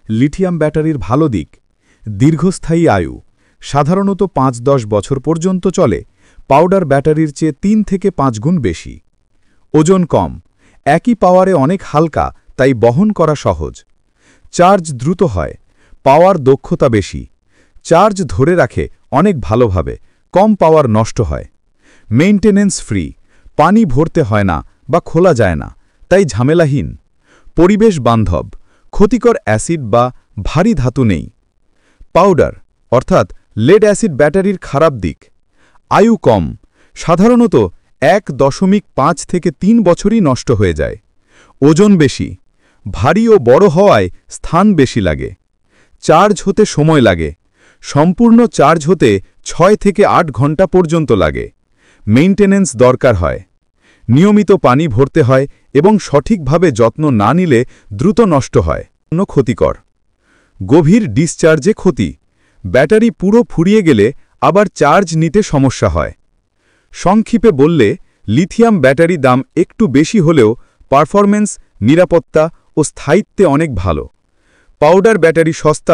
Lithium ব্যাটারির ভালো দিক: দীর্ঘস্থায়ী আয়ু, সাধারণত ৫-১০ বছর পর্যন্ত চলে, পাউডার ব্যাটারির চেয়ে ৩ থেকে ৫ গুণ বেশি। ওজন কম, একই পাওয়ারে অনেক হালকা, তাই বহন করা সহজ। চার্জ দ্রুত হয়, পাওয়ার দক্ষতা বেশি, চার্জ ধরে রাখে অনেক ভালোভাবে, কম পাওয়ার নষ্ট হয়। মেইনটেনেন্স ফ্রি, পানি ভরতে হয় না বা খোলা যায় না, তাই ঝামেলাহীন। পরিবেশ বান্ধব, ক্ষতিকর অ্যাসিড বা ভারী ধাতু নেই। পাউডার অর্থাৎ লেড অ্যাসিড ব্যাটারির খারাপ দিক: আয়ু কম, সাধারণত ১.৫ থেকে ৩ বছরই নষ্ট হয়ে যায়। ওজন বেশি, ভারী ও বড় হওয়ায় স্থান বেশি লাগে। চার্জ হতে সময় লাগে, সম্পূর্ণ চার্জ হতে ৬ থেকে ৮ ঘন্টা পর্যন্ত লাগে। মেইনটেনেন্স দরকার হয়, নিয়মিত পানি ভরতে হয় এবং সঠিকভাবে যত্ন না নিলে দ্রুত নষ্ট হয়। ক্ষতিকর: গভীর ডিসচার্জে ক্ষতি, ব্যাটারি পুরো ফুরিয়ে গেলে আবার চার্জ নিতে সমস্যা হয়। সংক্ষেপে বললে, লিথিয়াম ব্যাটারি দাম একটু বেশি হলেও পারফরম্যান্স, নিরাপত্তা ও স্থায়িত্বে অনেক ভালো। পাউডার ব্যাটারি সস্তা।